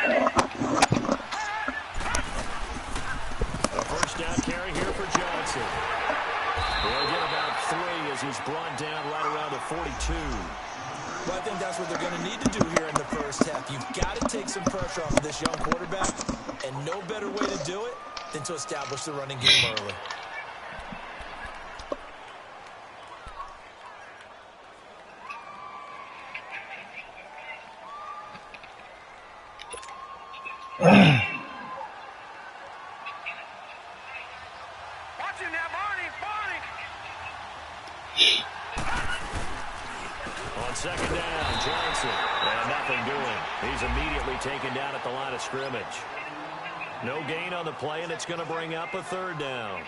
A first down carry here for Johnson. They'll get about 3 as he's brought down right around the 42. Well, I think that's what they're going to need to do here in the first half. You've got to take some pressure off of this young quarterback, and no better way to do it than to establish the running game early. On second down, Johnson. And nothing doing. He's immediately taken down at the line of scrimmage. No gain on the play, and it's going to bring up a third down.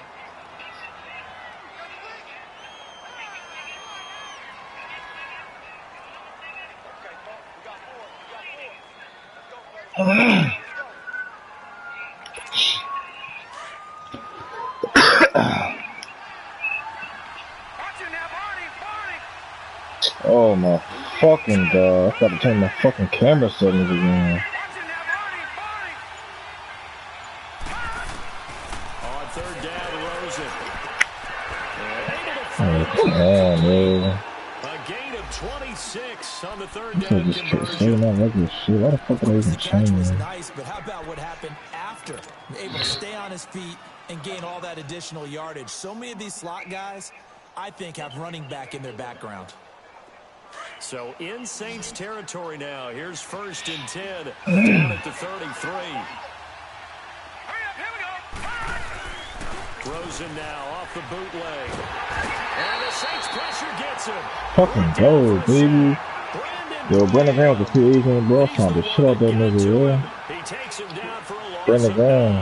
Oh my fucking god, I gotta turn my fucking camera settings again. On third down, Rosen. Oh, come on, man. A gain of 26 on the third You down could just keep saying that regular shit. Why the fuck are they even The catch was changing? nice, but how about what happened after? Able to stay on his feet and gain all that additional yardage. So many of these slot guys, I think, have running back in their background. So in Saints territory now. Here's 1st and 10 down at the 33. Rosen now off the bootleg. And the Saints pressure gets him. Fucking go, baby. Yo, Brandon Graham was a free agent, bro. I'm trying to shit out that nigga, yeah. He takes him down for a loss. Brandon Graham.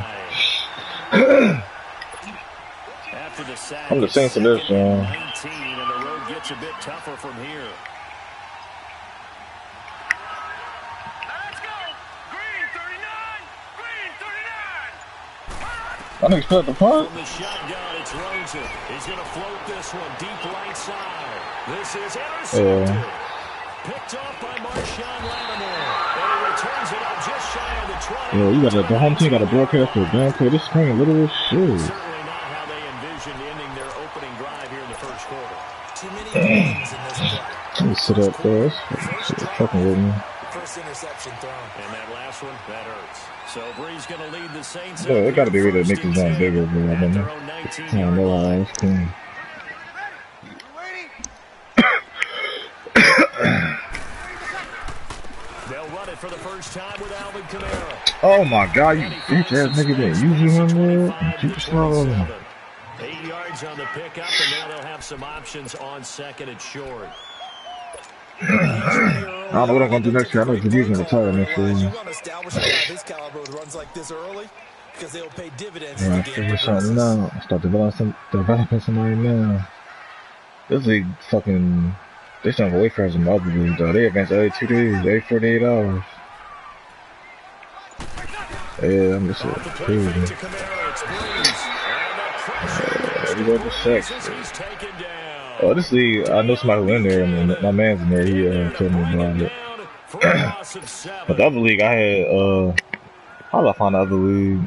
After the sack, I'm the Saints in this, 19, and the road gets a bit tougher from here. I didn't expect the punt. From the shotgun, it's Rosen. He's going to float this one deep right side. This is intercepted. Picked off by Marshawn Lattimore. And he returns it up just shy of the 20. Yo, you got the home team got a broadcast for a damn play. This screen little as shit. Certainly not how they envisioned ending their opening drive here in the first quarter. Too many things in this play. Let me sit up there. Shit fucking with me. First interception thrown. And that last one, that hurts. So Bree's going to lead the Saints. Yeah, they gotta be ready to make this zone bigger, bro. I don't know. I know how it's cool. They'll run it for the first time with Alvin Kamara. Oh my god, you bitch ass nigga didn't use him there. Super slow. 8 yards on the pickup, and now they'll have some options on second and short. I don't know what I'm gonna do next year. I know the V's gonna retire next year. You want to establish a guy this caliber with runs like this early because they'll pay dividends. Yeah, figure something out. Start developing somebody now. This league fucking. They don't go away from some other leagues though. They advance every 2 days, every 48 hours. Yeah, I'm just crazy. We go to sex. Oh, this league, I know somebody who in there. I mean, my man's in there. He told me about it. But the other league, I had. How did I find the other league?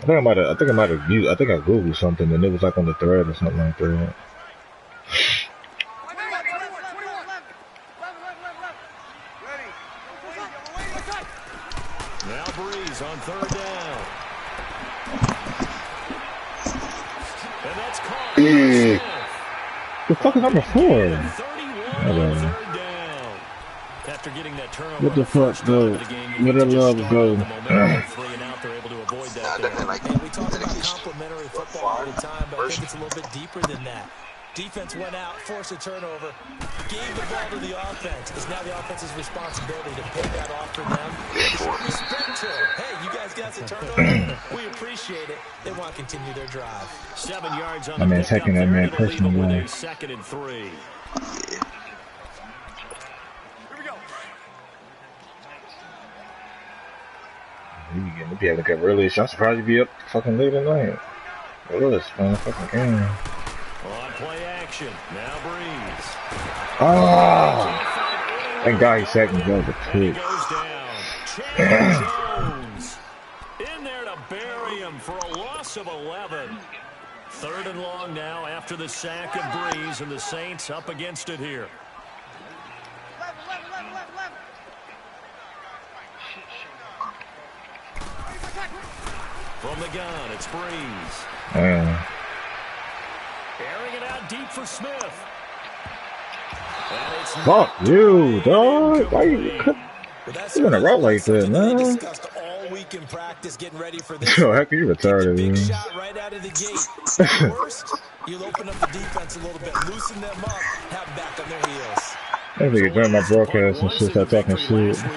I think I might have used. I think I googled something and it was like on the thread or something like that. Now Breeze on third down. And that's caught. The fuck is number 4? After getting that turnover. What the fuck, though? Where the love go? We talk about complimentary football all the time, but I think it's a little bit deeper than that. Defense went out, forced a turnover, gave the ball to the offense. It's now the offense's responsibility to pick that off for them. Show respect to them. Hey, you guys got the turnover. We appreciate it. They want to continue their drive. 7 yards on I mean, taking that man personally. with a 2nd and 3. Here we go. You be able to get really. I'm surprised you be up fucking late at night. Really, it's playing a fucking game. On play action. Now Breeze. Oh! Thank God he sacked me. That was a pick. Goes down. Chandler Jones in there to bury him for a loss of 11. 3rd and long now after the sack of Breeze, and the Saints up against it here. From the gun, it's Breeze. Airing it out deep for Smith. Fuck you, dog. Why you in a route like that, man? All week in practice, getting ready for this. Yo, heck, you retarded, big man. shot right out of the gate. Worst, you'll open up the defense a little bit, loosen them up, have them back on their heels. I think it during my broadcast and shit, start talking shit. 35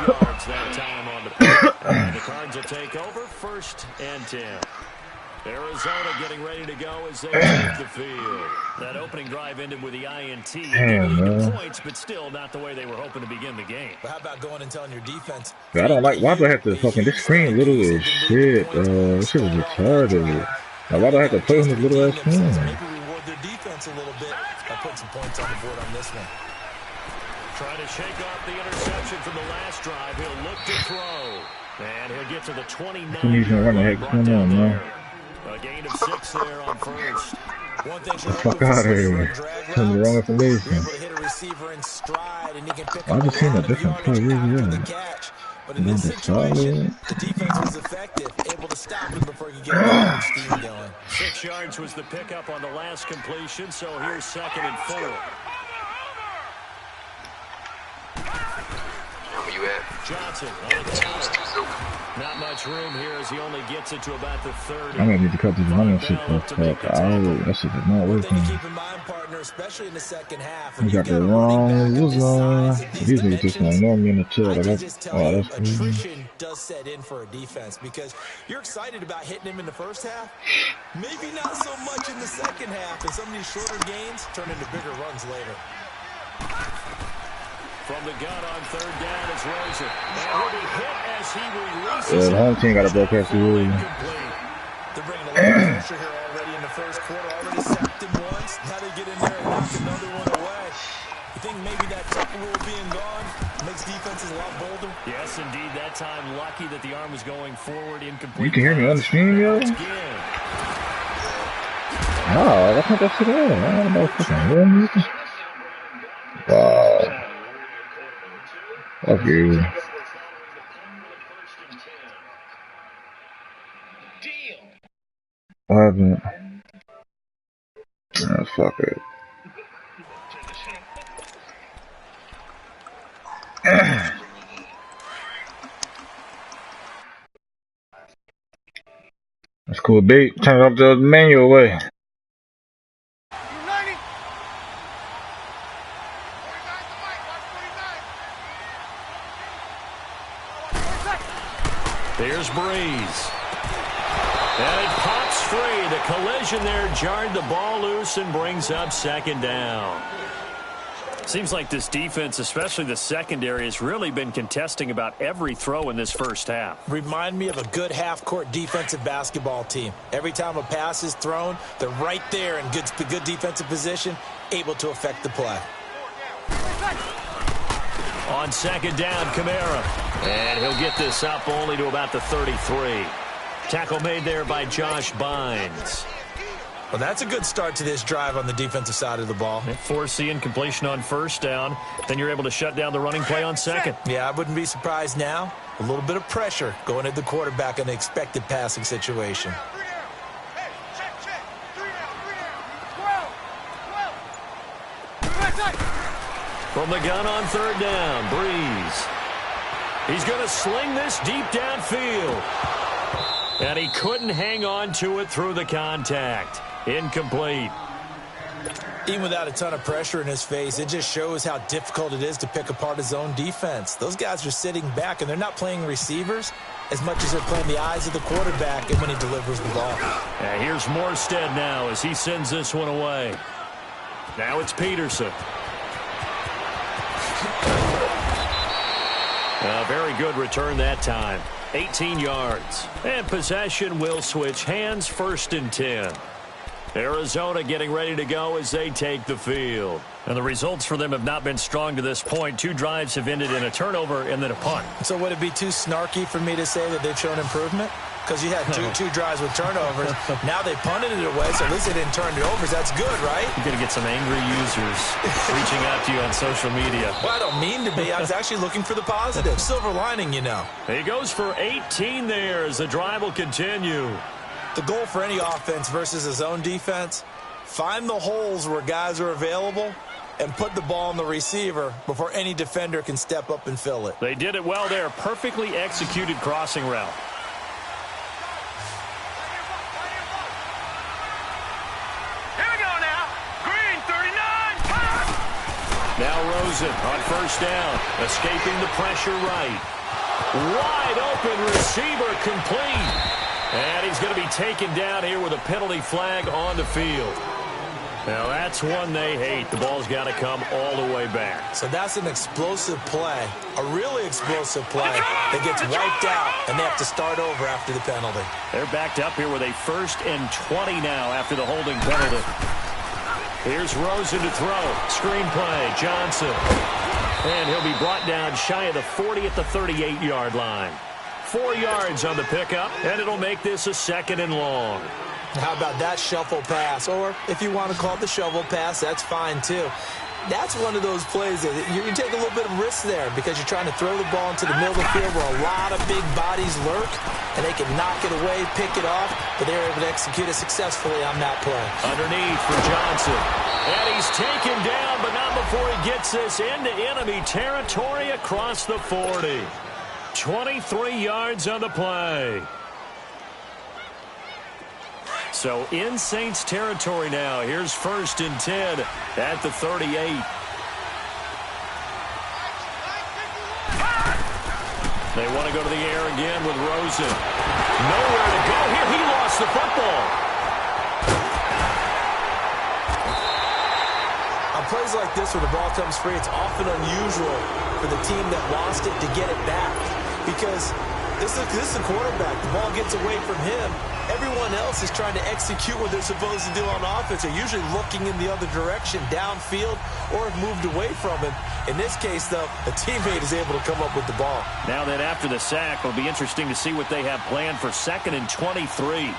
yards that time on the play. And the Cards will take over 1st and 10. Arizona getting ready to go as they take the field. That opening drive ended with the INT. Damn, points, but still not the way they were hoping to begin the game. But how about going and telling your defense? I don't like, why do I have to fucking, this screen little as shit, this shit is retarded. Now, why do I have to play on this little ass screen? Maybe reward their defense a little bit. I put some points on the board on this one. Trying to shake off the interception from the last drive. He'll look to throw. And he'll get to the 29. He's gonna run the heck going on, man. A gain of 6 there on 1st. One thing fuck out of here. Tell me the wrong information. I just seen a different play. But in this situation, the defense was effective, able to stop him before he could get steam going. 6 yards was the pickup on the last completion, so here's 2nd and 4. You at? Johnson on the counter. Not much room here as he only gets it to about the 30. I'm gonna need to cut this running shit for fuck. That shit is not working. Keep in mind, partner, especially in the second half. We got the wrong loser. These niggas just gonna ignore me in the chair. Like, that's attrition does set in for a defense because you're excited about hitting him in the first half. Maybe not so much in the second half, and some of these shorter gains turn into bigger runs later. From the gun on 3rd down is Rosen. And he'll be hit as he releases. The home team got a broadcast rule. They're bringing a lot of pressure here already in the first quarter. Already sacked him once. Now they get in there and knock another one away. You think maybe that tackle rule being gone makes defenses a lot bolder? Yes, indeed. That time, lucky that the arm was going forward, incomplete. You can hear me on the stream, yo? Oh, that's not that shit at all. I don't know fucking music. Wow. Fuck you. What happened? Fuck it. That's cool, beat. Turn it up the menu away. There's Breeze. And it pops free. The collision there jarred the ball loose and brings up 2nd down. Seems like this defense, especially the secondary, has really been contesting about every throw in this first half. Remind me of a good half-court defensive basketball team. Every time a pass is thrown, they're right there in good defensive position, able to affect the play. On 2nd down, Kamara. And he'll get this up only to about the 33. Tackle made there by Josh Bynes. Well, that's a good start to this drive on the defensive side of the ball. Force the incompletion on 1st down. Then you're able to shut down the running play on 2nd. Yeah, I wouldn't be surprised now. A little bit of pressure going at the quarterback in the expected passing situation. From the gun on 3rd down, Breeze. He's going to sling this deep downfield. And he couldn't hang on to it through the contact. Incomplete. Even without a ton of pressure in his face, it just shows how difficult it is to pick apart his own defense. Those guys are sitting back, and they're not playing receivers as much as they're playing the eyes of the quarterback and when he delivers the ball. And here's Morstead now as he sends this one away. Now it's Peterson. A very good return that time. 18 yards. And possession will switch hands, 1st and 10. Arizona getting ready to go as they take the field. And the results for them have not been strong to this point. 2 drives have ended in a turnover and then a punt. So would it be too snarky for me to say that they've shown improvement? Because you had two drives with turnovers. Now they punted it away, so at least they didn't turn it over. That's good, right? You're going to get some angry users reaching out to you on social media. Well, I don't mean to be. I was actually looking for the positive. Silver lining, you know. He goes for 18 there as the drive will continue. The goal for any offense versus a zone defense, find the holes where guys are available and put the ball on the receiver before any defender can step up and fill it. They did it well there. Perfectly executed crossing route. Here we go now. Green 39. Now Rosen on first down, escaping the pressure right. Wide open receiver complete. And he's going to be taken down here with a penalty flag on the field. Now, that's one they hate. The ball's got to come all the way back. So that's an explosive play, a really explosive play that gets wiped out, and they have to start over after the penalty. They're backed up here with a 1st and 20 now after the holding penalty. Here's Rosen to throw. Screen play, Johnson. And he'll be brought down shy of the 40 at the 38-yard line. 4 yards on the pickup, and it'll make this a 2nd and long. How about that shuffle pass? Or if you want to call it the shovel pass, that's fine too. That's one of those plays that you take a little bit of risk there because you're trying to throw the ball into the middle of the field where a lot of big bodies lurk, and they can knock it away, pick it off, but they're able to execute it successfully on that play. Underneath for Johnson. And he's taken down, but not before he gets this into enemy territory across the 40. 23 yards on the play. So in Saints territory now. Here's 1st and 10 at the 38. They want to go to the air again with Rosen. Nowhere to go here. He lost the football. On plays like this where the ball comes free, it's often unusual for the team that lost it to get it back. Because this is a quarterback. The ball gets away from him. Everyone else is trying to execute what they're supposed to do on offense. They're usually looking in the other direction, downfield, or have moved away from him. In this case, though, a teammate is able to come up with the ball. Now that after the sack, it'll be interesting to see what they have planned for 2nd and 23.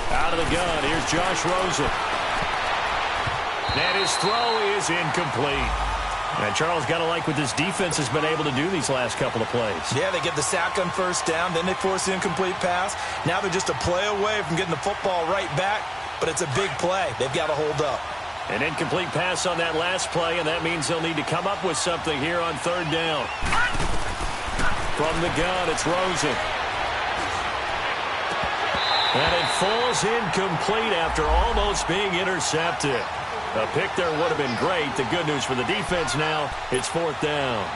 Out of the gun, here's Josh Rosen. And his throw is incomplete. And Charles, got to like what this defense has been able to do these last couple of plays. Yeah, they get the sack on first down, then they force the incomplete pass. Now they're just a play away from getting the football right back, but it's a big play. They've got to hold up. An incomplete pass on that last play, and that means they'll need to come up with something here on 3rd down. From the gun, it's Rosen. And it falls incomplete after almost being intercepted. A pick there would have been great. The good news for the defense now, it's 4th down.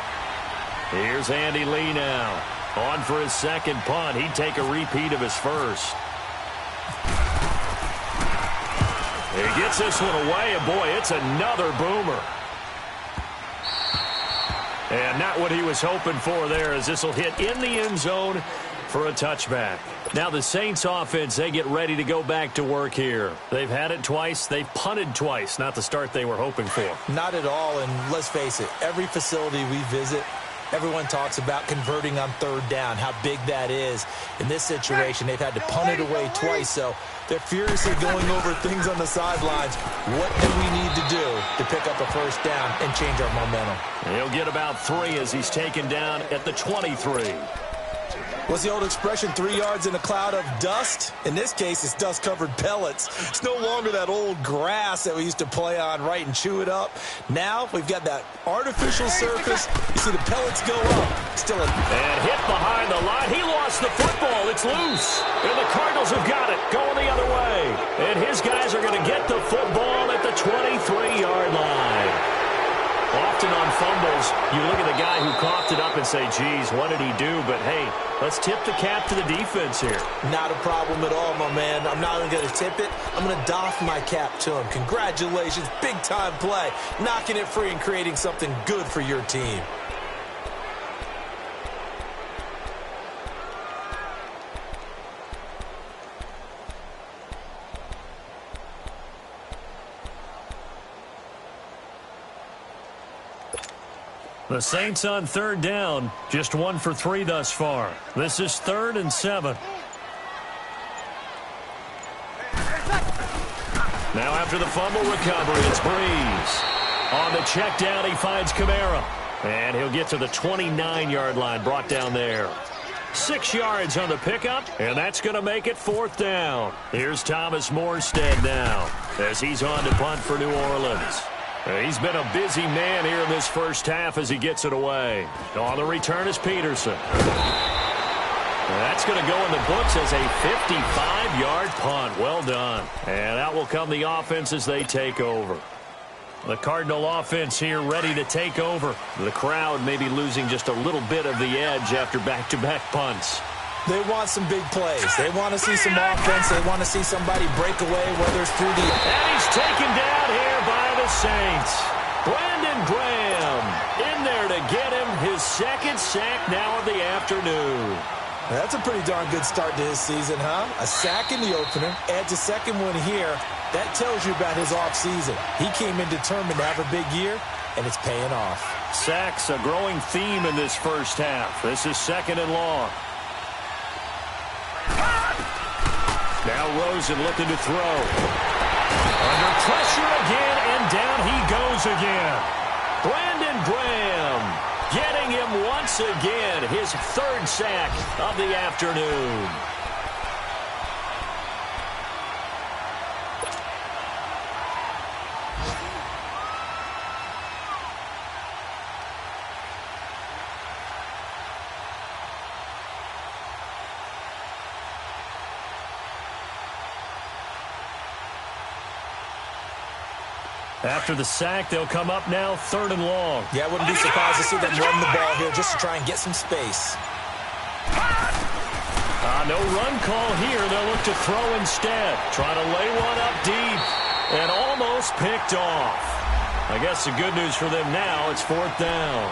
Here's Andy Lee now. On for his 2nd punt. He'd take a repeat of his 1st. He gets this one away, and boy, it's another boomer. And not what he was hoping for there, as this will hit in the end zone for a touchback. Now the Saints offense, they get ready to go back to work here. They've had it twice. They've punted twice. Not the start they were hoping for. Not at all, and let's face it, every facility we visit, everyone talks about converting on 3rd down, how big that is. In this situation, they've had to punt it away twice, so they're furiously going over things on the sidelines. What do we need to do to pick up a 1st down and change our momentum? He'll get about 3 as he's taken down at the 23. What's the old expression, 3 yards in a cloud of dust? In this case, it's dust-covered pellets. It's no longer that old grass that we used to play on, right, and chew it up. Now we've got that artificial surface. You see the pellets go up. Still a... And hit behind the line. He lost the football. It's loose. And the Cardinals have got it, going the other way. And his guys are going to get the football at the 23-yard line. Often on fumbles, you look at the guy who coughed it up and say, geez, what did he do? But, hey, let's tip the cap to the defense here. Not a problem at all, my man. I'm not even going to tip it. I'm going to doff my cap to him. Congratulations. Big-time play. Knocking it free and creating something good for your team. The Saints on third down, just 1 for 3 thus far. This is 3rd and 7. Now after the fumble recovery, it's Breeze. On the check down, he finds Kamara. And he'll get to the 29-yard line, brought down there. 6 yards on the pickup, and that's going to make it 4th down. Here's Thomas Morstead now, as he's on to punt for New Orleans. He's been a busy man here in this first half as he gets it away. On the return is Peterson. That's going to go in the books as a 55-yard punt. Well done. And out will come the offense as they take over. The Cardinal offense here ready to take over. The crowd may be losing just a little bit of the edge after back-to-back punts. They want some big plays. They want to see some offense. They want to see somebody break away, whether it's through the... And he's taken down here by the Saints. Brandon Graham in there to get him his 2nd sack now of the afternoon. That's a pretty darn good start to his season, huh? A sack in the opener, adds a 2nd one here. That tells you about his offseason. He came in determined to have a big year, and it's paying off. Sacks, a growing theme in this first half. This is 2nd and long. Now Rosen looking to throw. Under pressure again, and down he goes again. Brandon Graham getting him once again, his 3rd sack of the afternoon. After the sack, they'll come up now 3rd and long. Yeah, I wouldn't be surprised to see them run the ball here just to try and get some space. No run call here. They'll look to throw instead. Trying to lay one up deep and almost picked off. I guess the good news for them now, it's 4th down.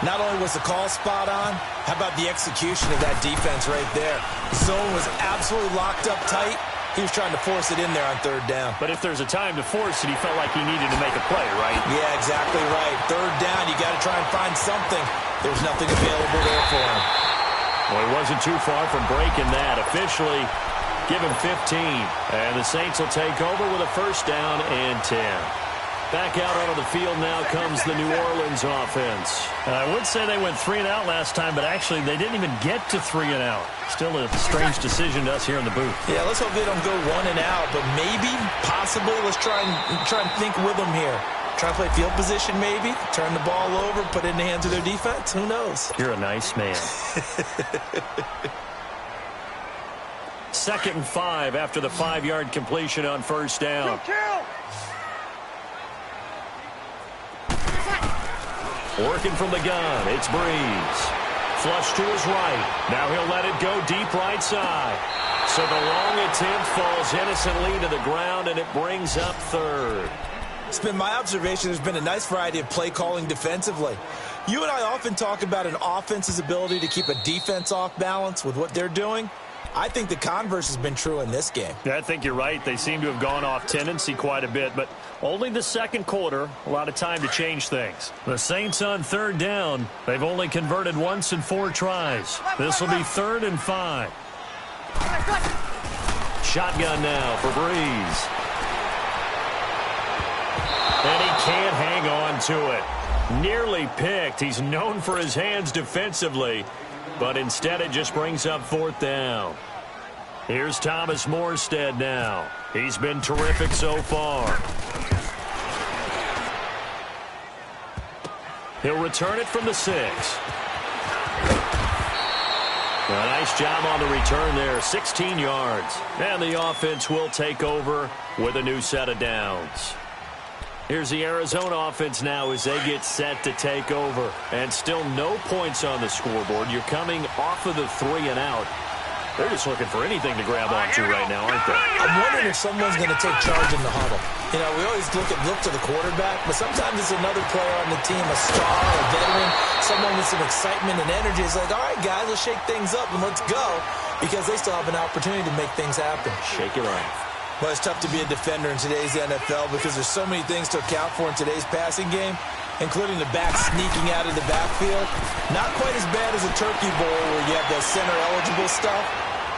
Not only was the call spot on, how about the execution of that defense right there? The zone was absolutely locked up tight. He was trying to force it in there on 3rd down. But if there's a time to force it, he felt like he needed to make a play, right? Yeah, exactly right. 3rd down, you got to try and find something. There's nothing available there for him. Well, he wasn't too far from breaking that. Officially, give him 15. And the Saints will take over with a 1st down and 10. Back out onto the field now comes the New Orleans offense. I would say they went 3 and out last time, but actually they didn't even get to 3 and out. Still a strange decision to us here in the booth. Yeah, let's hope they don't go 1 and out, but maybe, possibly, let's try and think with them here. Try to play field position maybe, turn the ball over, put it in the hands of their defense. Who knows? You're a nice man. 2nd and 5 after the 5-yard completion on 1st down. Working from the gun, it's Breeze. Flush to his right. Now he'll let it go deep right side. So the long attempt falls innocently to the ground, and it brings up 3rd. It's been my observation there's been a nice variety of play calling defensively. You and I often talk about an offense's ability to keep a defense off balance with what they're doing. I think the converse has been true in this game. Yeah, I think you're right. They seem to have gone off tendency quite a bit, but only the 2nd quarter, a lot of time to change things. The Saints on 3rd down. They've only converted once in 4 tries. This will be 3rd and 5. Shotgun now for Breeze. And he can't hang on to it. Nearly picked. He's known for his hands defensively, but instead it just brings up 4th down. Here's Thomas Morstead now. He's been terrific so far. He'll return it from the 6. A nice job on the return there, 16 yards. And the offense will take over with a new set of downs. Here's the Arizona offense now as they get set to take over. And still no points on the scoreboard. You're coming off of the 3 and out. They're just looking for anything to grab onto right now, aren't they? I'm wondering if someone's going to take charge in the huddle. You know, we always look to the quarterback, but sometimes it's another player on the team, a star, a veteran, someone with some excitement and energy. It's like, all right, guys, let's shake things up and let's go, because they still have an opportunity to make things happen. Shake it off. Well, it's tough to be a defender in today's NFL because there's so many things to account for in today's passing game. including the back sneaking out of the backfield. Not quite as bad as a turkey bowl where you have the center-eligible stuff,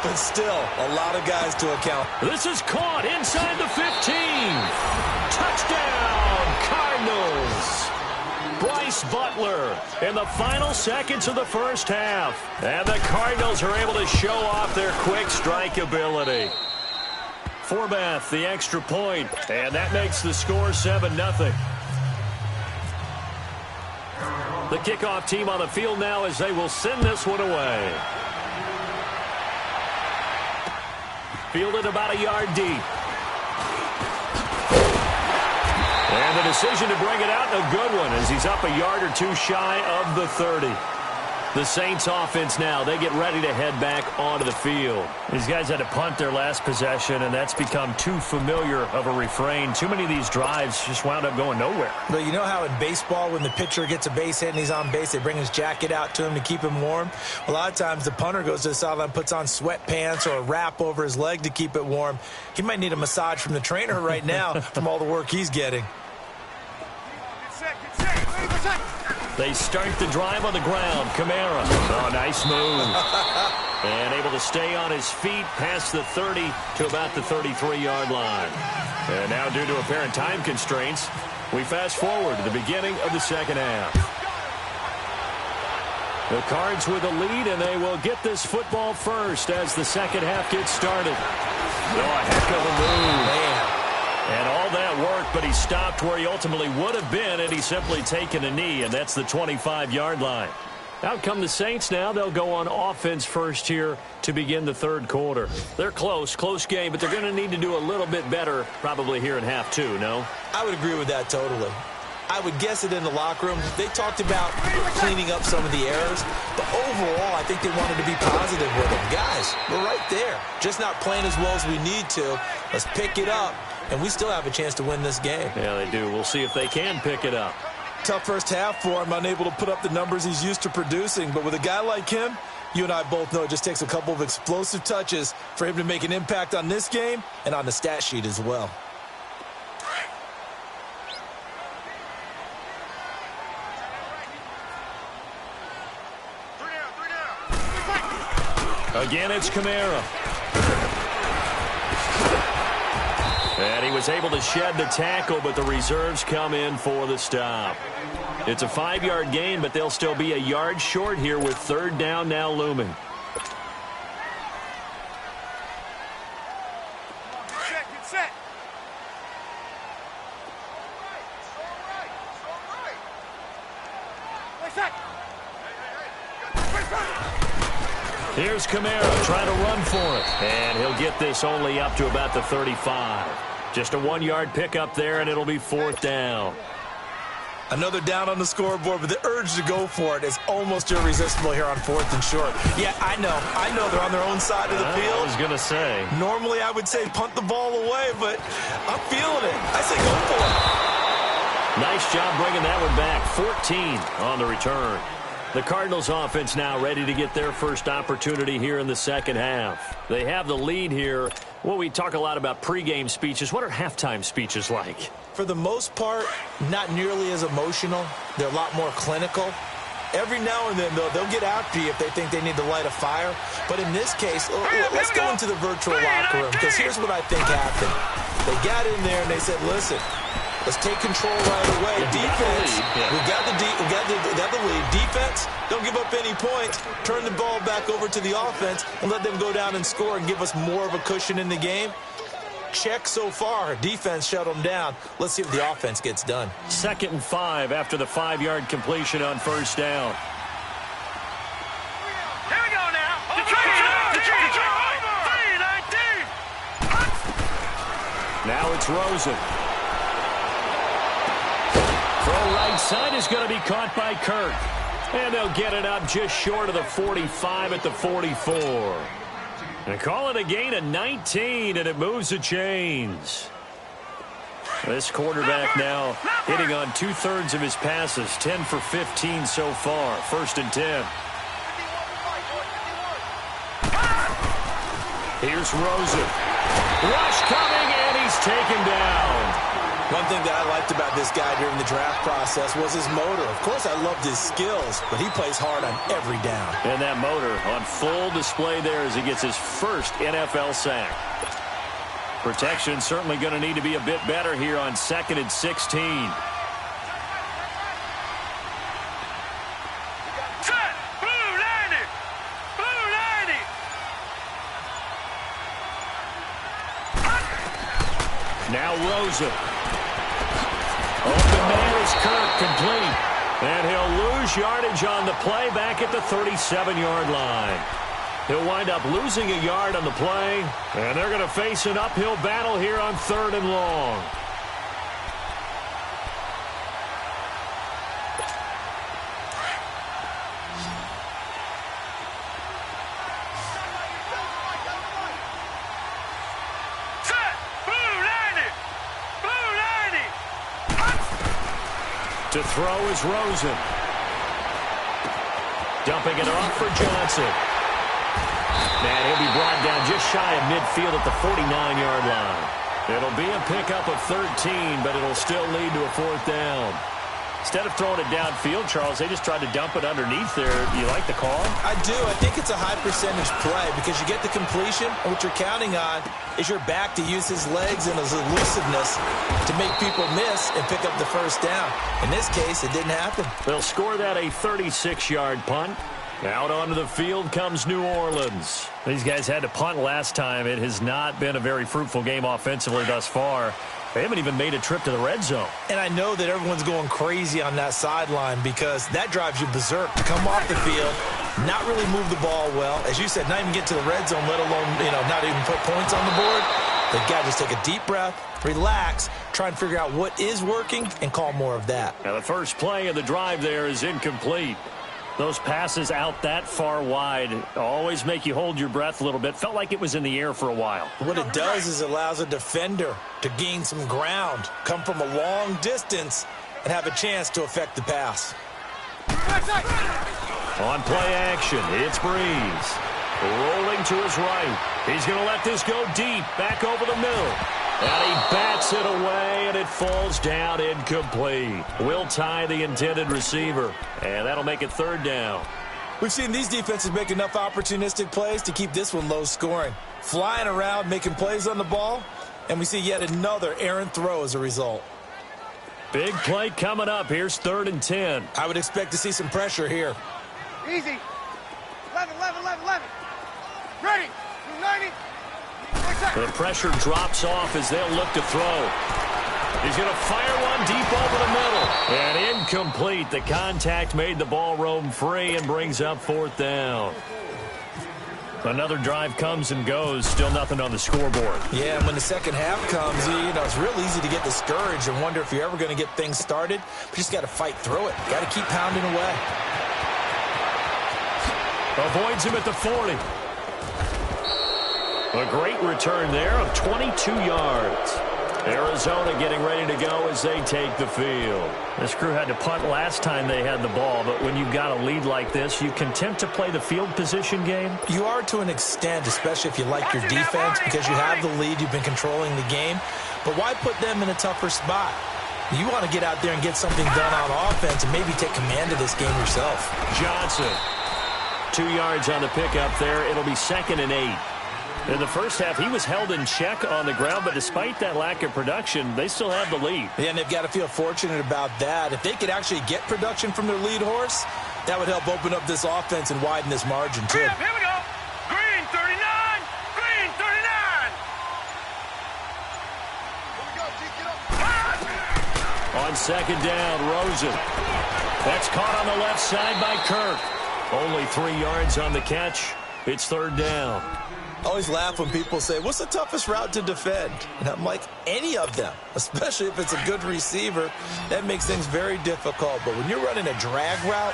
but still a lot of guys to account. This is caught inside the 15. Touchdown, Cardinals. Bryce Butler in the final seconds of the first half. And the Cardinals are able to show off their quick strike ability. Forbath, the extra point, and that makes the score 7-0. The kickoff team on the field now as they will send this one away. Fielded about a yard deep. And the decision to bring it out, a good one, as he's up a yard or two shy of the 30. The Saints offense now, they get ready to head back onto the field. These guys had to punt their last possession, and that's become too familiar of a refrain. Too many of these drives just wound up going nowhere. But you know how in baseball, when the pitcher gets a base hit and he's on base, they bring his jacket out to him to keep him warm? A lot of times the punter goes to the sideline, puts on sweatpants or a wrap over his leg to keep it warm. He might need a massage from the trainer right now from all the work he's getting. They start the drive on the ground. Kamara. Oh, nice move. And able to stay on his feet past the 30 to about the 33-yard line. And now, due to apparent time constraints, we fast forward to the beginning of the second half. The Cards with a lead, and they will get this football first as the second half gets started. Oh, a heck of a move. Man. And all that work, but he stopped where he ultimately would have been had he simply taken a knee, and that's the 25-yard line. Out come the Saints now. They'll go on offense first here to begin the third quarter. They're close game, but they're going to need to do a little bit better probably here in half two, no? I would agree with that totally. I would guess it in the locker room. They talked about cleaning up some of the errors, but overall, I think they wanted to be positive with them. Guys, we're right there. Just not playing as well as we need to. Let's pick it up, and we still have a chance to win this game. Yeah, they do. We'll see if they can pick it up. Tough first half for him, unable to put up the numbers he's used to producing, but with a guy like him, you and I both know it just takes a couple of explosive touches for him to make an impact on this game and on the stat sheet as well. Again, it's Kamara. And he was able to shed the tackle, but the reserves come in for the stop. It's a 5-yard gain, but they'll still be a yard short here with third down now looming. Get set. Here's Kamara trying to run for it. And he'll get this only up to about the 35. Just a 1-yard pickup there, and it'll be fourth down. Another down on the scoreboard, but the urge to go for it is almost irresistible here on fourth and short. Yeah, I know they're on their own side of the field. I was going to say. Normally I would say punt the ball away, but I'm feeling it. I say go for it. Nice job bringing that one back. 14 on the return. The Cardinals offense now ready to get their first opportunity here in the second half. They have the lead here. Well, we talk a lot about pregame speeches. What are halftime speeches like? For the most part, not nearly as emotional. They're a lot more clinical. Every now and then, though, they'll get after you if they think they need to light a fire. But in this case, let's go into the virtual locker room, because here's what I think happened. They got in there and they said, listen, let's take control right away. Defense, we got the lead. Defense, don't give up any points. Turn the ball back over to the offense and let them go down and score and give us more of a cushion in the game. Check so far. Defense shut them down. Let's see if the offense gets done. 2nd and 5 after the 5-yard completion on first down. Here we go now. Now it's Rosen. Throw right side is going to be caught by Kirk. And they'll get it up just short of the 45 at the 44. And call it a gain of 19, and it moves the chains. This quarterback now hitting on 2/3 of his passes, 10 for 15 so far. 1st and 10. Here's Rosen. Rush coming, and he's taken down. One thing that I liked about this guy during the draft process was his motor. Of course, I loved his skills, but he plays hard on every down. And that motor on full display there as he gets his first NFL sack. Protection certainly going to need to be a bit better here on 2nd and 16. Now Rosen. Open man is Kirk, complete. And he'll lose yardage on the play back at the 37-yard line. He'll wind up losing a yard on the play, and they're going to face an uphill battle here on 3rd and long. To throw is Rosen. Dumping it off for Johnson. And he'll be brought down just shy of midfield at the 49-yard line. It'll be a pickup of 13, but it'll still lead to a 4th down. Instead of throwing it downfield, Charles, they just tried to dump it underneath there. You like the call? I do. I think it's a high-percentage play because you get the completion, and what you're counting on is your back to use his legs and his elusiveness to make people miss and pick up the 1st down. In this case, it didn't happen. They'll score that a 36-yard punt. Out onto the field comes New Orleans. These guys had to punt last time. It has not been a very fruitful game offensively thus far. They haven't even made a trip to the red zone. And I know that everyone's going crazy on that sideline because that drives you berserk. To come off the field, not really move the ball well. As you said, not even get to the red zone, let alone, not even put points on the board. They've got to just take a deep breath, relax, try and figure out what is working, and call more of that. Now the first play of the drive there is incomplete. Those passes out that far wide always make you hold your breath a little bit. Felt like it was in the air for a while. What it does is it allows a defender to gain some ground, come from a long distance, and have a chance to affect the pass. On play action, it's Breeze. Rolling to his right. He's going to let this go deep, back over the middle. And he bats it away, and it falls down incomplete. Will tie the intended receiver, and that'll make it 3rd down. We've seen these defenses make enough opportunistic plays to keep this one low scoring. Flying around, making plays on the ball, and we see yet another errant throw as a result. Big play coming up. Here's 3rd and 10. I would expect to see some pressure here. Easy. 11. Ready. 90. The pressure drops off as they'll look to throw. He's going to fire one deep over the middle. And incomplete. The contact made the ball roam free and brings up 4th down. Another drive comes and goes. Still nothing on the scoreboard. Yeah, and when the second half comes, it's real easy to get discouraged and wonder if you're ever going to get things started. But you just got to fight through it. Got to keep pounding away. Avoids him at the 40. A great return there of 22 yards. Arizona getting ready to go as they take the field. This crew had to punt last time they had the ball, but when you've got a lead like this, you content to play the field position game? You are to an extent, especially if you like your defense, because you have the lead, you've been controlling the game. But why put them in a tougher spot? You want to get out there and get something done on offense and maybe take command of this game yourself. Johnson, 2 yards on the pickup there. It'll be 2nd and 8. In the first half, he was held in check on the ground, but despite that lack of production, they still have the lead. Yeah, and they've got to feel fortunate about that. If they could actually get production from their lead horse, that would help open up this offense and widen this margin, too. Here we go. Green 39. Green 39. Here we go. Get up. On 2nd down, Rosen. That's caught on the left side by Kirk. Only 3 yards on the catch. It's 3rd down. I always laugh when people say, what's the toughest route to defend? And I'm like, any of them, especially if it's a good receiver. That makes things very difficult. But when you're running a drag route,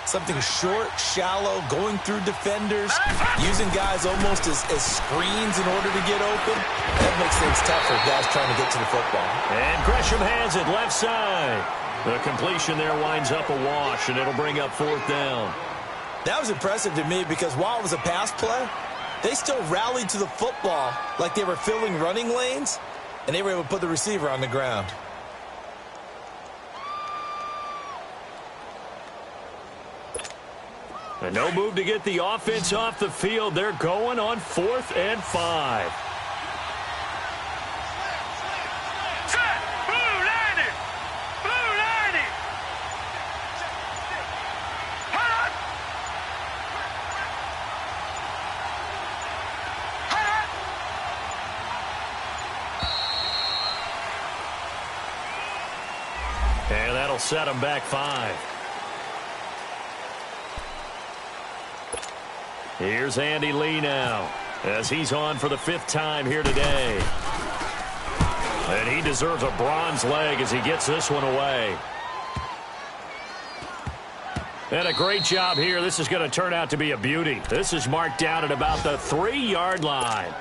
something short, shallow, going through defenders, using guys almost as screens in order to get open, that makes things tough for guys trying to get to the football. And Gresham has it left side. The completion there winds up a wash, and it'll bring up 4th down. That was impressive to me because while it was a pass play, they still rallied to the football like they were filling running lanes, and they were able to put the receiver on the ground. And no move to get the offense off the field. They're going on 4th and 5. And that'll set them back 5. Here's Andy Lee now, as he's on for the 5th time here today. And he deserves a bronze leg as he gets this one away. And a great job here. This is going to turn out to be a beauty. This is marked down at about the 3-yard line.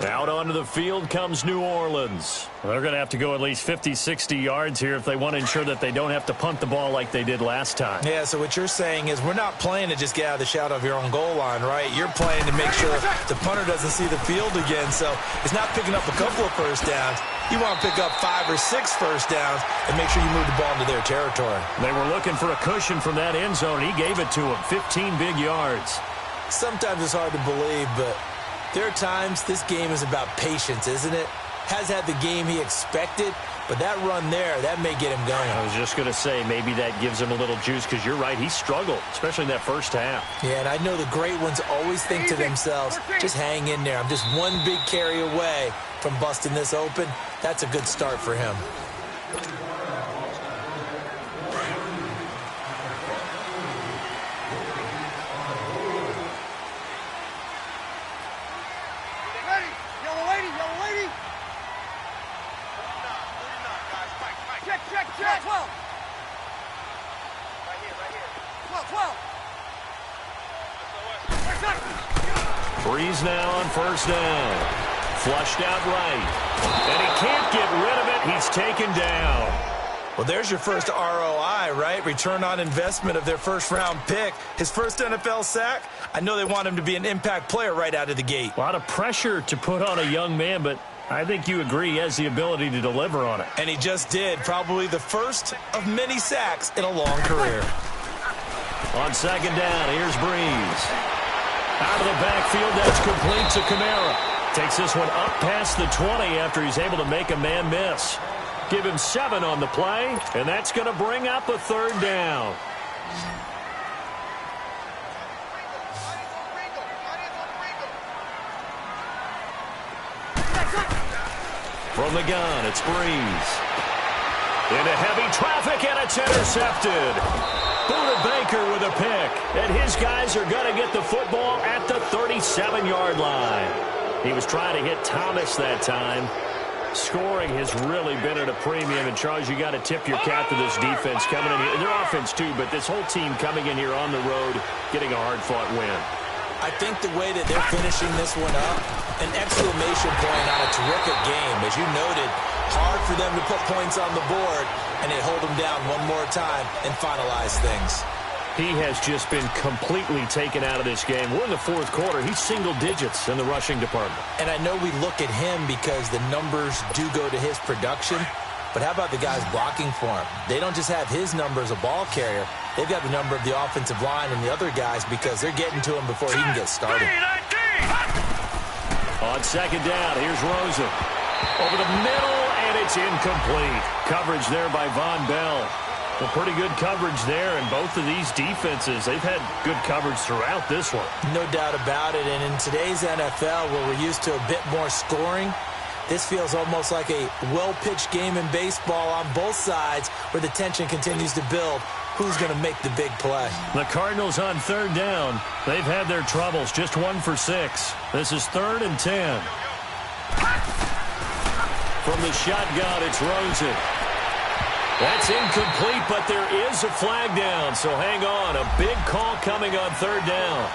Out onto the field comes New Orleans. They're going to have to go at least 50, 60 yards here if they want to ensure that they don't have to punt the ball like they did last time. Yeah, so what you're saying is we're not playing to just get out of the shadow of your own goal line, right? You're playing to make sure the punter doesn't see the field again. So it's not picking up a couple of first downs. You want to pick up 5 or 6 first downs and make sure you move the ball into their territory. They were looking for a cushion from that end zone. He gave it to them, 15 big yards. Sometimes it's hard to believe, but there are times this game is about patience, isn't it? Has had the game he expected, but that run there, that may get him going. I was just going to say, maybe that gives him a little juice, because you're right, he struggled, especially in that first half. Yeah, and I know the great ones always think to themselves, just hang in there. I'm just one big carry away from busting this open. That's a good start for him. Breeze now on first down. Flushed out right. And he can't get rid of it. He's taken down. Well, there's your first ROI, right? Return on investment of their first-round pick. His first NFL sack. I know they want him to be an impact player right out of the gate. A lot of pressure to put on a young man, but I think you agree he has the ability to deliver on it. And he just did. Probably the first of many sacks in a long career. On second down, here's Breeze. Out of the backfield, that's complete to Kamara. Takes this one up past the 20 after he's able to make a man miss. Give him 7 on the play, and that's going to bring up a 3rd down. From the gun, it's Breeze. Into heavy traffic, and it's intercepted. Buda Baker with a pick, and his guys are going to get the football at the 37-yard line. He was trying to hit Thomas that time. Scoring has really been at a premium, and Charles, you got to tip your cap to this defense coming in here. Their offense too, but this whole team coming in here on the road, getting a hard-fought win. I think the way that they're finishing this one up, an exclamation point on a terrific game. As you noted, hard for them to put points on the board, and they hold them down one more time and finalize things. He has just been completely taken out of this game. We're in the 4th quarter. He's single digits in the rushing department. And I know we look at him because the numbers do go to his production, but how about the guys blocking for him? They don't just have his number as a ball carrier. They've got the number of the offensive line and the other guys because they're getting to him before he can get started. On second down, here's Rosen. Over the middle, and it's incomplete. Coverage there by Von Bell. Well, pretty good coverage there, and both of these defenses, they've had good coverage throughout this one. No doubt about it, and in today's NFL, where we're used to a bit more scoring, this feels almost like a well-pitched game in baseball on both sides where the tension continues to build. Who's going to make the big play? The Cardinals on 3rd down. They've had their troubles, just 1 for 6. This is 3rd and 10. From the shotgun, it's Rosen. That's incomplete, but there is a flag down, so hang on. A big call coming on 3rd down.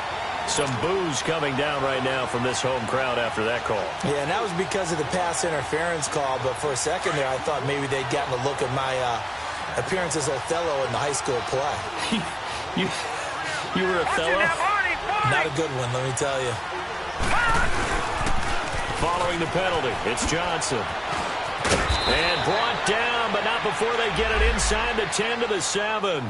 Some boos coming down right now from this home crowd after that call. Yeah, and that was because of the pass interference call, but for a second there, I thought maybe they'd gotten a look at my appearance as Othello in the high school play. You were Othello? Not a good one, let me tell you. Following the penalty, it's Johnson. And brought down, but not up before they get it inside the 10 to the 7.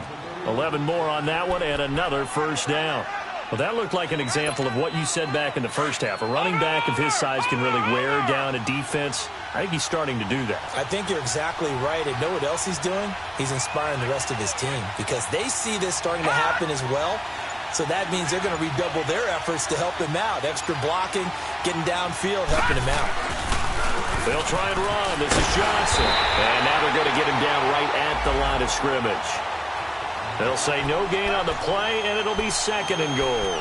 11 more on that one and another first down. Well, that looked like an example of what you said back in the first half. A running back of his size can really wear down a defense. I think he's starting to do that. I think you're exactly right. And know what else he's doing? He's inspiring the rest of his team because they see this starting to happen as well. So that means they're going to redouble their efforts to help him out. Extra blocking, getting downfield, helping him out. They'll try and run. This is Johnson. And now they're going to get him down right at the line of scrimmage. They'll say no gain on the play, and it'll be 2nd and goal.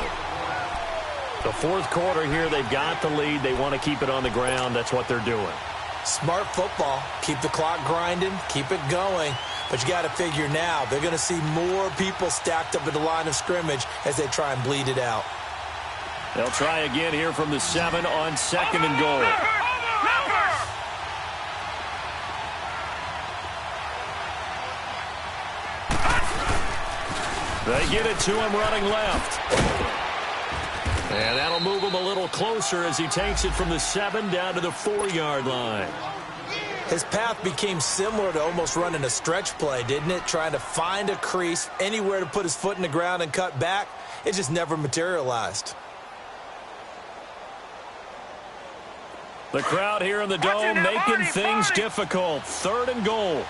The fourth quarter here, they've got the lead. They want to keep it on the ground. That's what they're doing. Smart football. Keep the clock grinding. Keep it going. But you got to figure now, they're going to see more people stacked up at the line of scrimmage as they try and bleed it out. They'll try again here from the 7 on 2nd and goal. They get it to him running left. And that'll move him a little closer as he takes it from the 7 down to the 4-yard line. His path became similar to almost running a stretch play, didn't it? Trying to find a crease, anywhere to put his foot in the ground and cut back. It just never materialized. The crowd here in the dome making things difficult. 3rd and goal.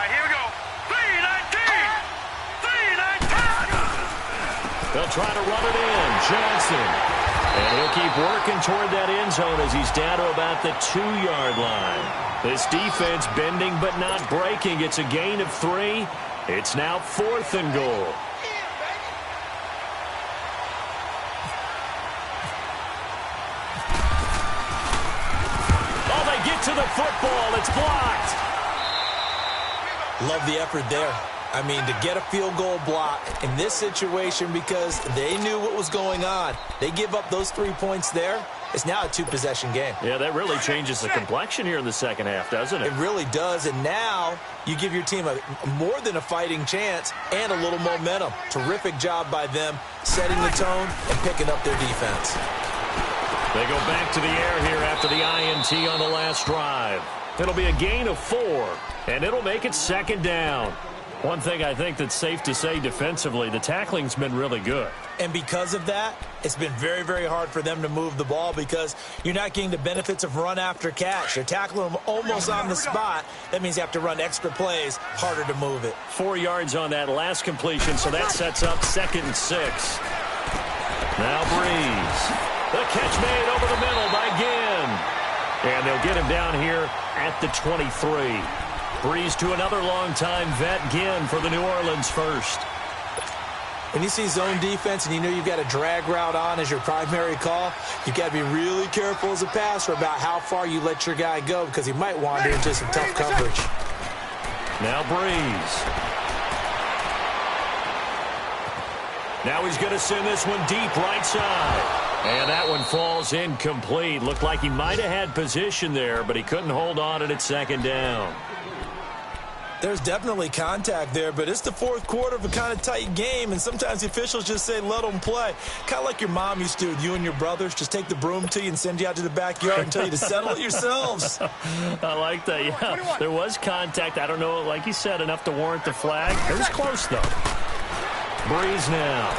Here we go. 3-19. They'll try to run it in. Johnson. And he'll keep working toward that end zone as he's down to about the 2-yard line. This defense bending but not breaking. It's a gain of 3. It's now 4th and goal. Oh, they get to the football. It's blocked. Love the effort there. I mean, to get a field goal block in this situation because they knew what was going on. They give up those 3 points there. It's now a 2-possession game. Yeah, that really changes the complexion here in the second half, doesn't it? It really does. And now you give your team a more than a fighting chance and a little momentum. Terrific job by them setting the tone and picking up their defense. They go back to the air here after the INT on the last drive. It'll be a gain of 4, and it'll make it 2nd down. One thing I think that's safe to say defensively, the tackling's been really good. And because of that, it's been very, very hard for them to move the ball because you're not getting the benefits of run after catch. You're tackling them almost on the spot. That means you have to run extra plays, harder to move it. 4 yards on that last completion, so that sets up 2nd and 6. Now Breeze. The catch made over the middle by Ginn. And they'll get him down here at the 23. Breeze to another long-time vet, Ginn, for the New Orleans first. When you see zone defense and you know you've got a drag route on as your primary call, you've got to be really careful as a passer about how far you let your guy go because he might wander into some tough coverage. Now Breeze. Now he's going to send this one deep right side. And that one falls incomplete. Looked like he might have had position there, but he couldn't hold on to it at 2nd down. There's definitely contact there, but it's the fourth quarter of a kind of tight game, and sometimes the officials just say, let them play. Kind of like your mom used to with you and your brothers. Just take the broom to you and send you out to the backyard and tell you to settle it yourselves. I like that, yeah. There was contact. I don't know, like you said, enough to warrant the flag. It was close, though. Breeze now.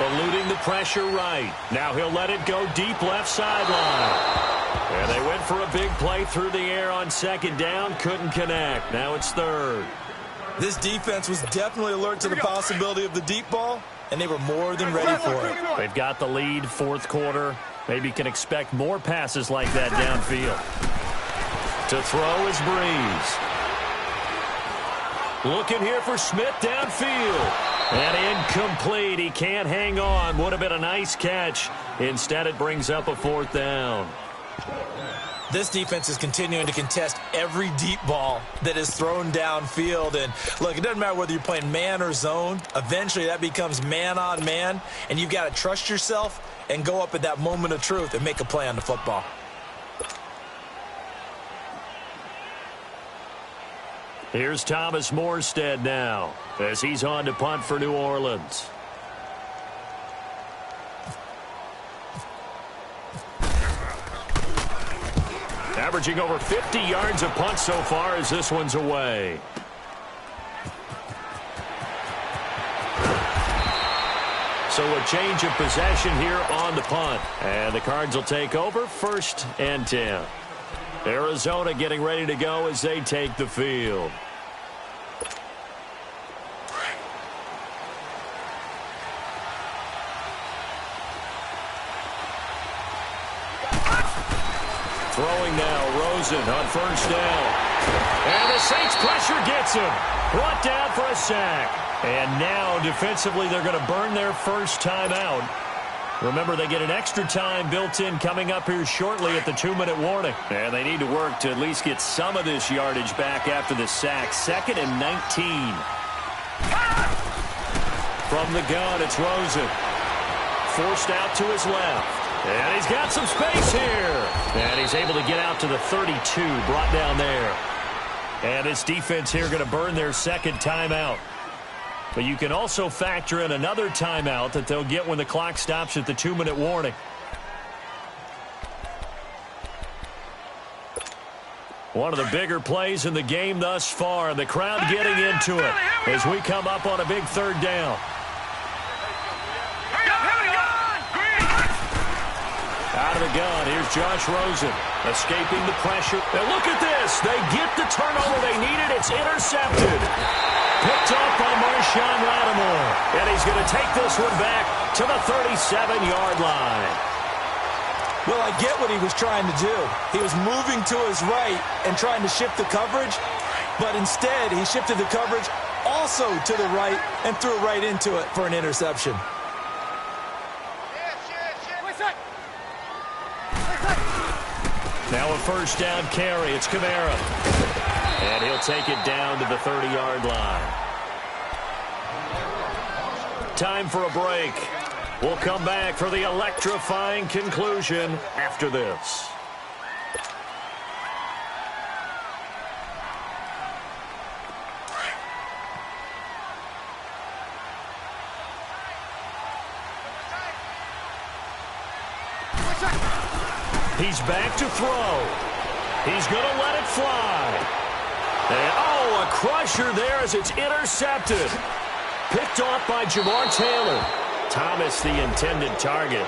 Eluding the pressure right. Now he'll let it go deep left sideline. And they went for a big play through the air on 2nd down. Couldn't connect. Now it's 3rd. This defense was definitely alert to the possibility of the deep ball, and they were more than ready for it. They've got the lead, 4th quarter. Maybe you can expect more passes like that downfield. To throw is Breeze. Looking here for Smith downfield. And incomplete. He can't hang on. Would have been a nice catch. Instead, it brings up a 4th down. This defense is continuing to contest every deep ball that is thrown downfield. And, look, it doesn't matter whether you're playing man or zone. Eventually, that becomes man on man. And you've got to trust yourself and go up at that moment of truth and make a play on the football. Here's Thomas Morstead now as he's on to punt for New Orleans. Averaging over 50 yards a punt so far as this one's away. So a change of possession here on the punt. And the Cards will take over 1st and 10. Arizona getting ready to go as they take the field. Throwing now, Rosen on 1st down. And the Saints pressure gets him. Brought down for a sack. And now defensively they're going to burn their first timeout. Remember, they get an extra time built in coming up here shortly at the 2-minute warning. And they need to work to at least get some of this yardage back after the sack. 2nd and 19. From the gun, it's Rosen. Forced out to his left. And he's got some space here. And he's able to get out to the 32, brought down there. And this defense here going to burn their 2nd timeout. But you can also factor in another timeout that they'll get when the clock stops at the 2-minute warning. One of the bigger plays in the game thus far. The crowd getting into it as we come up on a big 3rd down. Out of the gun, here's Josh Rosen, escaping the pressure. And look at this. They get the turnover they needed. It's intercepted. Picked off by Marshawn Lattimore. And he's going to take this one back to the 37-yard line. Well, I get what he was trying to do. He was moving to his right and trying to shift the coverage. But instead, he shifted the coverage also to the right and threw right into it for an interception. Now a 1st down carry. It's Kamara. And he'll take it down to the 30-yard line. Time for a break. We'll come back for the electrifying conclusion after this. He's back to throw. He's going to let it fly. And, oh, a crusher there as it's intercepted. Picked off by Jamar Taylor. Thomas, the intended target.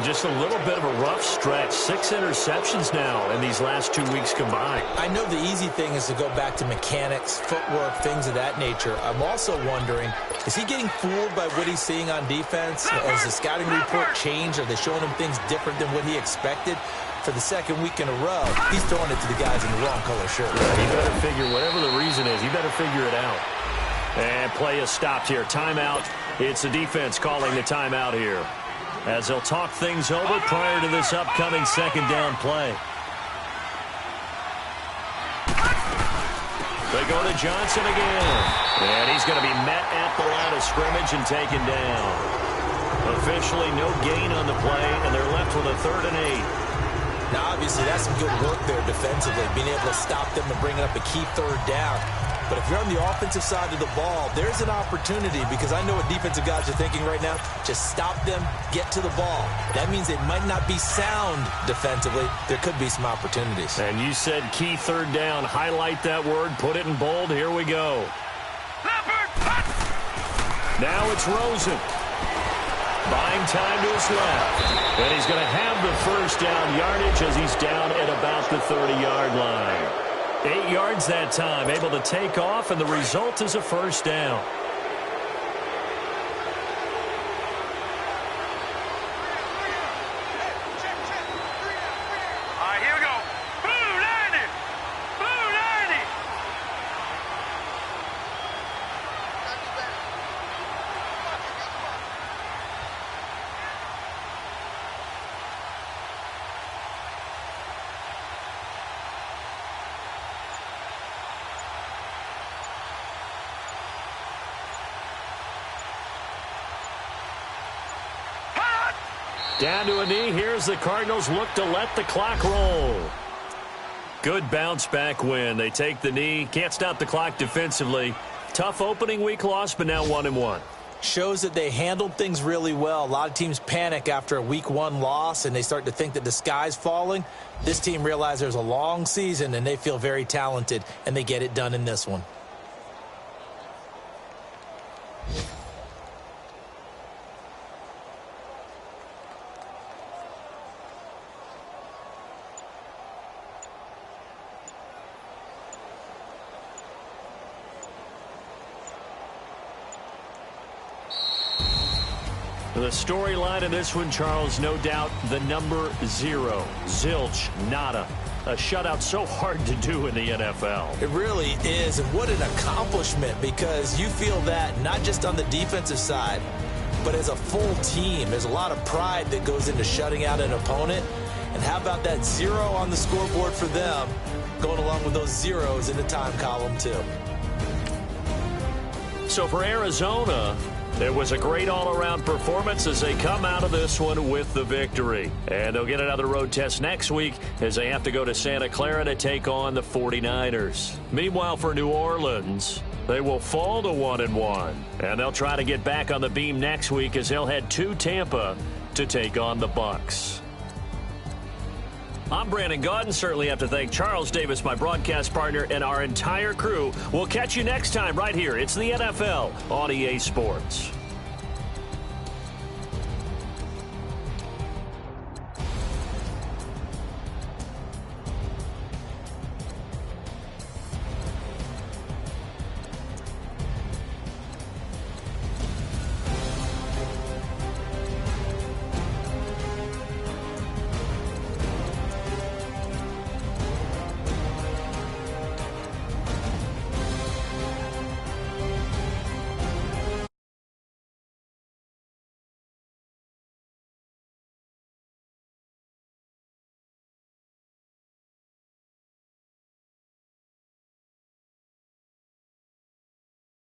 Just a little bit of a rough stretch. 6 interceptions now in these last 2 weeks combined. I know the easy thing is to go back to mechanics, footwork, things of that nature. I'm also wondering, is he getting fooled by what he's seeing on defense? Has the scouting report changed? Are they showing him things different than what he expected? For the 2nd week in a row, he's throwing it to the guys in the wrong color shirt. Yeah, he better figure, whatever the reason is, he better figure it out. And play is stopped here. Timeout. It's the defense calling the timeout here, as they'll talk things over prior to this upcoming 2nd down play. They go to Johnson again. And he's going to be met at the line of scrimmage and taken down. Officially no gain on the play, and they're left with a 3rd and 8. Now, obviously, that's some good work there defensively, being able to stop them and bringing up a key 3rd down. But if you're on the offensive side of the ball, there's an opportunity, because I know what defensive guys are thinking right now. Just stop them, get to the ball. That means they might not be sound defensively. There could be some opportunities. And you said key 3rd down. Highlight that word. Put it in bold. Here we go. Now it's Rosen. Buying time to his left. And he's going to have the 1st down yardage as he's down at about the 30-yard line. 8 yards that time, able to take off, and the result is a 1st down. All right, here we go. Blue 90. Blue 90. Down to a knee. Here's the Cardinals look to let the clock roll. Good bounce back win. They take the knee. Can't stop the clock defensively. Tough opening week loss, but now 1-1. shows that they handled things really well. A lot of teams panic after a week 1 loss, and they start to think that the sky's falling. This team realizes there's a long season, and they feel very talented, and they get it done in this one. The storyline in this one, Charles, no doubt the number 0. Zilch, nada. A shutout so hard to do in the NFL. It really is, and what an accomplishment, because you feel that not just on the defensive side, but as a full team. There's a lot of pride that goes into shutting out an opponent. And how about that 0 on the scoreboard for them, going along with those zeros in the time column too. So for Arizona, it was a great all-around performance as they come out of this one with the victory. And they'll get another road test next week as they have to go to Santa Clara to take on the 49ers. Meanwhile, for New Orleans, they will fall to 1-1. And they'll try to get back on the beam next week as they'll head to Tampa to take on the Bucs. I'm Brandon Gaudin. Certainly have to thank Charles Davis, my broadcast partner, and our entire crew. We'll catch you next time right here. It's the NFL on EA Sports.